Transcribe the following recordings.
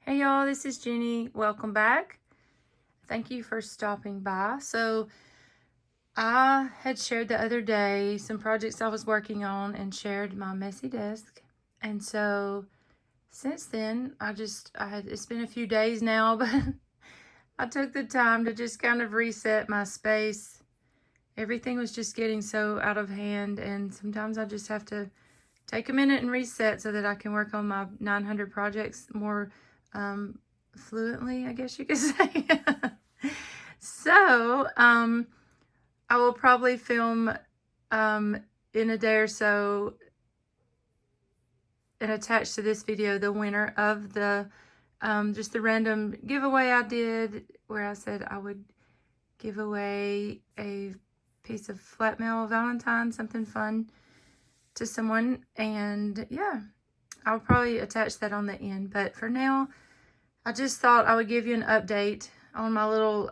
Hey y'all, this is Jenny. Welcome back. Thank you for stopping by. So I had shared the other day some projects I was working on and shared my messy desk. And so since then, it's been a few days now, but I took the time to just kind of reset my space. Everything was just getting so out of hand, and sometimes I just have to take a minute and reset so that I can work on my 900 projects more fluently, I guess you could say. So, I will probably film in a day or so and attach to this video the winner of the just the random giveaway I did, where I said I would give away a piece of flat mail Valentine, something fun to someone. And yeah, I'll probably attach that on the end, but for now I just thought I would give you an update on my little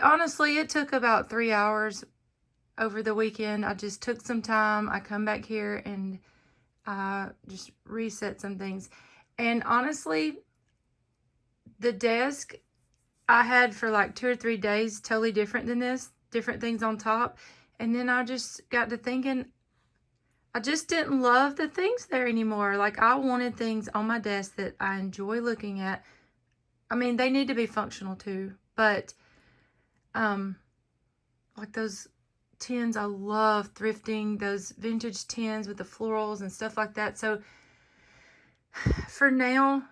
honestly, it took about 3 hours over the weekend. I just took some time. I come back here and just reset some things. And honestly, the desk I had for like 2 or 3 days, totally different than this, different things on top. And then I just got to thinking, I just didn't love the things there anymore. Like, I wanted things on my desk that I enjoy looking at. I mean, they need to be functional too, but like those tins, I love thrifting those vintage tins with the florals and stuff like that. So for now,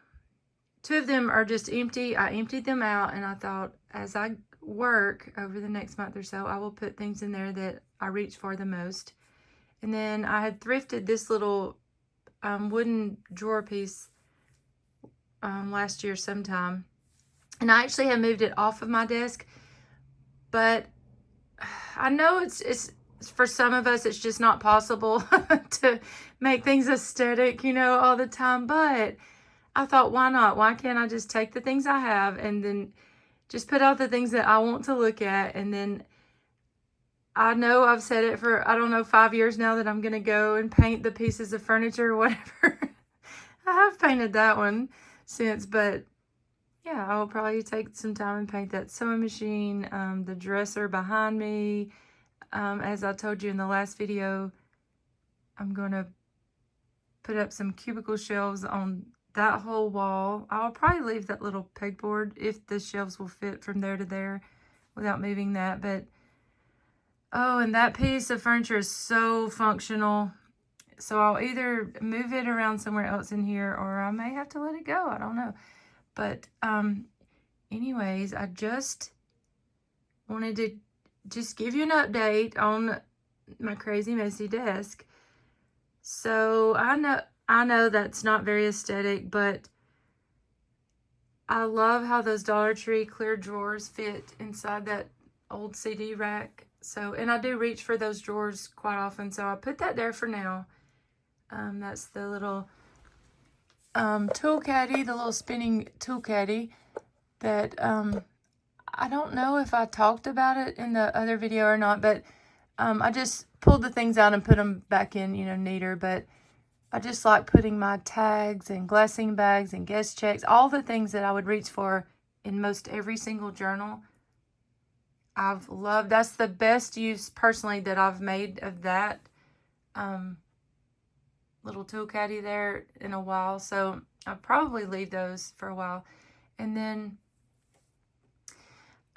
2 of them are just empty. I emptied them out, and I thought as I work over the next month or so, I will put things in there that I reach for the most. And then I had thrifted this little wooden drawer piece last year sometime, and I actually had moved it off of my desk, but I know it's for some of us, it's just not possible to make things aesthetic, all the time. But I thought, why not? Why can't I just take the things I have and then just put out the things that I want to look at? And then I know I've said it for, I don't know, 5 years now that I'm going to go and paint the pieces of furniture or whatever. I have painted that one since, but yeah, I will probably take some time and paint that sewing machine, the dresser behind me. As I told you in the last video, I'm going to put up some cubicle shelves on that whole wall. I'll probably leave that little pegboard if the shelves will fit from there to there without moving that. But, oh, and that piece of furniture is so functional. So I'll either move it around somewhere else in here, or I may have to let it go. I don't know. But anyways, I just wanted to just give you an update on my crazy messy desk. So I know that's not very aesthetic, but I love how those Dollar Tree clear drawers fit inside that old CD rack. So, and I do reach for those drawers quite often, so I put that there for now. That's the little tool caddy, the little spinning tool caddy that I don't know if I talked about it in the other video or not, but I just pulled the things out and put them back in, neater. But I just like putting my tags and glassine bags and guest checks, all the things that I would reach for in most every single journal. I've loved, that's the best use personally that I've made of that little tool caddy there in a while. So I'll probably leave those for a while. And then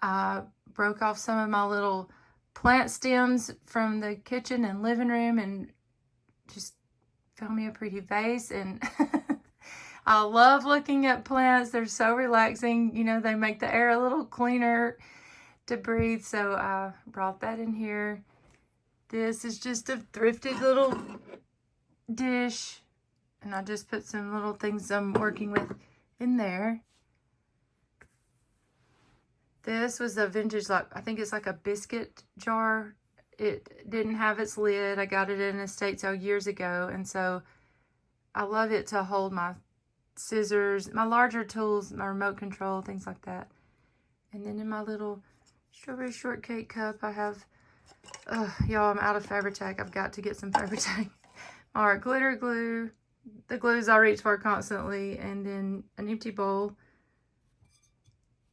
I broke off some of my little plant stems from the kitchen and living room and just found me a pretty vase. And I love looking at plants. They're so relaxing. They make the air a little cleaner to breathe. So I brought that in here. This is just a thrifted little dish, and I just put some little things I'm working with in there. This was a vintage, I think it's like a biscuit jar. It didn't have its lid. I got it in an estate sale years ago, and so I love it to hold my scissors, my larger tools, my remote control, things like that. And then in my little strawberry shortcake cup, I have, y'all, I'm out of Fabri-Tac. I've got to get some Fabri-Tac. All right, glitter glue. the glues I reach for constantly, and then an empty bowl.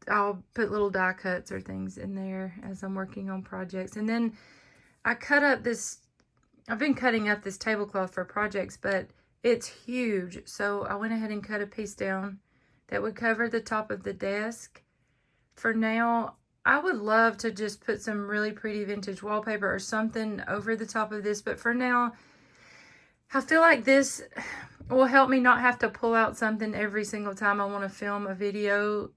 I'll put little die cuts or things in there as I'm working on projects. And then I cut up this, I've been cutting up this tablecloth for projects, but it's huge. So I went ahead and cut a piece down that would cover the top of the desk. For now, I would love to just put some really pretty vintage wallpaper or something over the top of this, but for now, I feel like this will help me not have to pull out something every single time I want to film a video,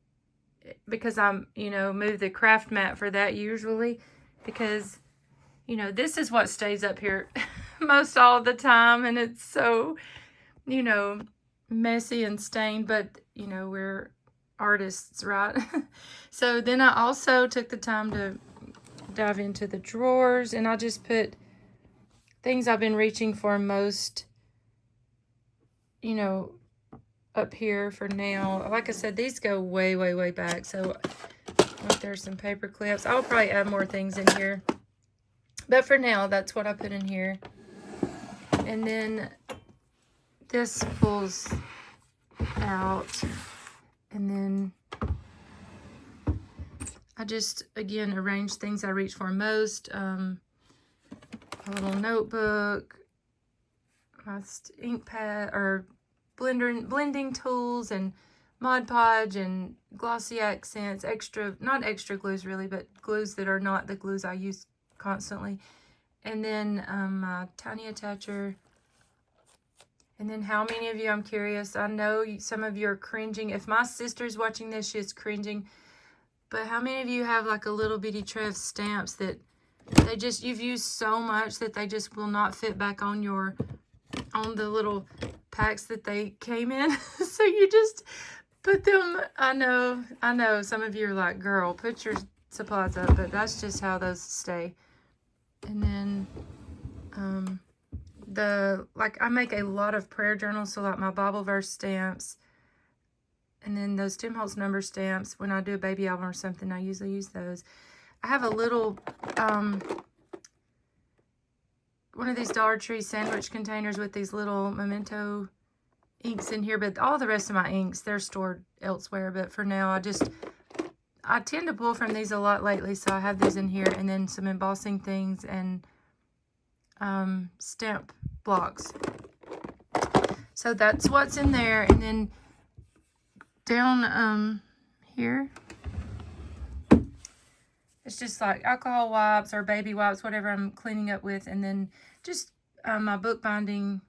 because I'm, move the craft mat for that usually, because, this is what stays up here most all the time, and it's so, messy and stained, but, we're artists, right? So then I also took the time to dive into the drawers, and I just put things I've been reaching for most, up here for now. Like I said, these go way, way, way back. So like there's some paper clips. I'll probably add more things in here. But for now, that's what I put in here. And then this pulls out. And then I just, again, arrange things I reach for most. A little notebook, my ink pad, or blending tools, and Mod Podge, and glossy accents, not extra glues really, but glues that are not the glues I use constantly. And then my tiny attacher. And then how many of you, I'm curious, I know some of you are cringing. If my sister's watching this, she's cringing. But how many of you have like a little bitty tray of stamps that you've used so much that they just will not fit back on the little packs that they came in? So you just put them, I know some of you are like, girl, put your supplies up, but that's just how those stay. And then I make a lot of prayer journals, so like my Bible verse stamps, and then those Tim Holtz number stamps. When I do a baby album or something, I usually use those. I have a little one of these Dollar Tree sandwich containers with these little memento inks in here, but all the rest of my inks, they're stored elsewhere. But for now, I tend to pull from these a lot lately, so I have these in here, and then some embossing things and stamp blocks. So that's what's in there. And then down here, it's just like alcohol wipes or baby wipes, whatever I'm cleaning up with. And then just my bookbinding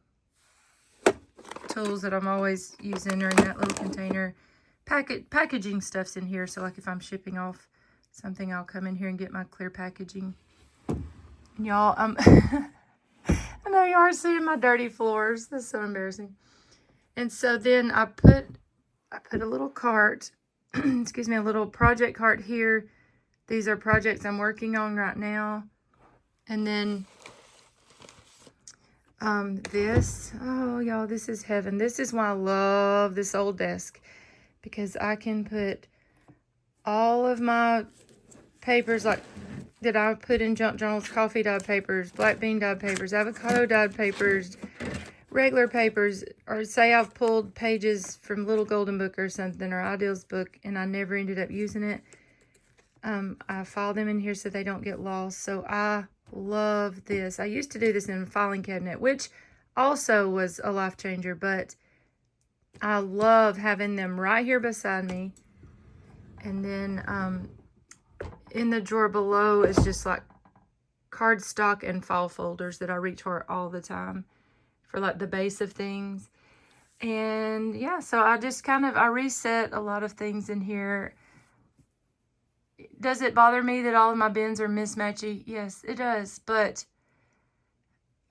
tools that I'm always using are in that little container. Packaging stuff's in here. So like if I'm shipping off something, I'll come in here and get my clear packaging. And y'all, I know you are seeing my dirty floors. That's so embarrassing. And so then I put a little cart, excuse me, a little project cart here. These are projects I'm working on right now. And then this, oh y'all, this is heaven. This is why I love this old desk, because I can put all of my papers like that I put in junk journals, coffee dyed papers, black bean dyed papers, avocado dyed papers, regular papers, or say I've pulled pages from Little Golden Book or something, or Ideals book, and I never ended up using it. I file them in here so they don't get lost. So I love this. I used to do this in a filing cabinet, which also was a life changer, but I love having them right here beside me. And then in the drawer below is just like cardstock and file folders that I reach for all the time for like the base of things. And yeah, so I just I reset a lot of things in here. Does it bother me that all of my bins are mismatchy? Yes, it does. But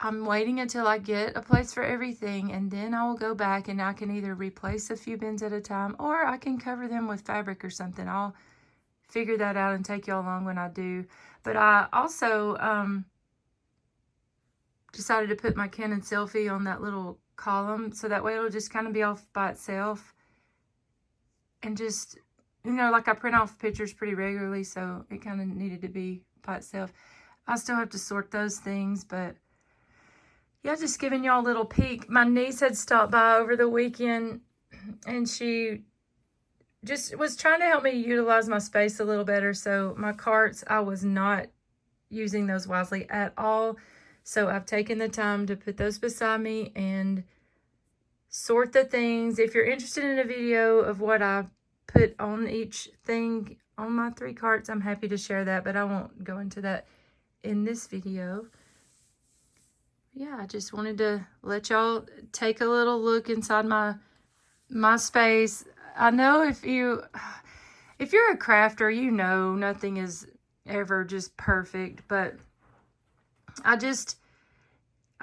I'm waiting until I get a place for everything, and then I will go back and I can either replace a few bins at a time, or I can cover them with fabric or something. I'll figure that out and take y'all along when I do. But I also decided to put my Canon selfie on that little column, so that way it'll just kind of be off by itself. And just, like I print off pictures pretty regularly, so it kind of needed to be by itself. I still have to sort those things, but yeah, just giving y'all a little peek. My niece had stopped by over the weekend, and she just was trying to help me utilize my space a little better. So my carts, I was not using those wisely at all. So I've taken the time to put those beside me and sort the things. If you're interested in a video of what I put on each thing on my 3 carts, I'm happy to share that, but I won't go into that in this video. Yeah, I just wanted to let y'all take a little look inside my space. I know if you're a crafter, you know nothing is ever just perfect, but I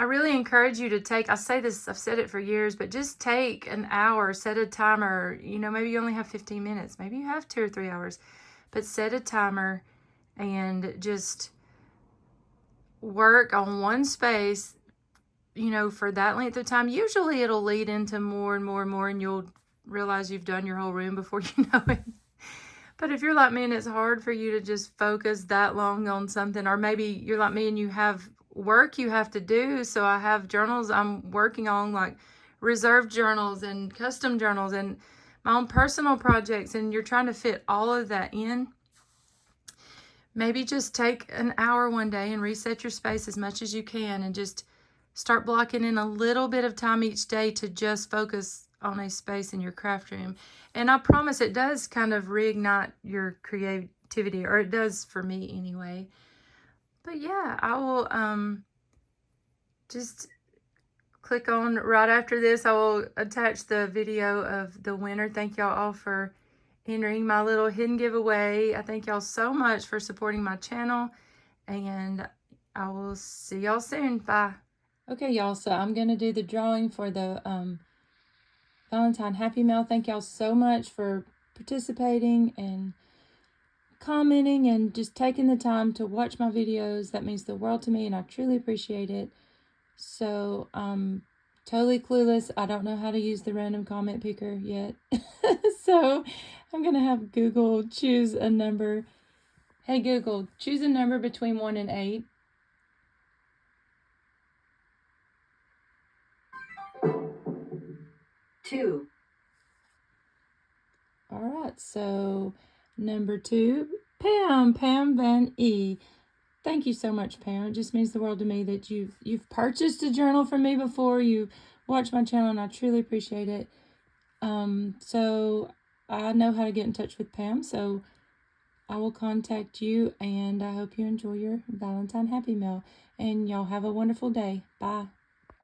really encourage you to take, I say this, I've said it for years, but just take an hour, set a timer. You know, maybe you only have 15 minutes, maybe you have 2 or 3 hours, but set a timer and just work on one space, you know, for that length of time. Usually it'll lead into more and more and more, and you'll realize you've done your whole room before you know it. But if you're like me and it's hard for you to just focus that long on something, or maybe you're like me and you have work you have to do. So I have journals I'm working on, like reserved journals and custom journals and my own personal projects, and you're trying to fit all of that in. Maybe just take an hour one day and reset your space as much as you can, and just start blocking in a little bit of time each day to just focus on a space in your craft room. And I promise it does kind of reignite your creativity, or it does for me anyway. But yeah, I will just click on right after this. I will attach the video of the winner. Thank y'all all for entering my little hidden giveaway. I thank y'all so much for supporting my channel, and I will see y'all soon. Bye. Okay, y'all, so I'm going to do the drawing for the Valentine Happy Mail. Thank y'all so much for participating and commenting and just taking the time to watch my videos. That means the world to me, and I truly appreciate it. So I'm totally clueless. I don't know how to use the random comment picker yet. So I'm going to have Google choose a number. Hey Google, choose a number between 1 and 8. Two. All right, so number 2, Pam Van E. Thank you so much, Pam. It just means the world to me that you've purchased a journal from me before. You watch my channel, and I truly appreciate it. So I know how to get in touch with Pam, so I will contact you, and I hope you enjoy your Valentine Happy Mail. And y'all have a wonderful day. Bye.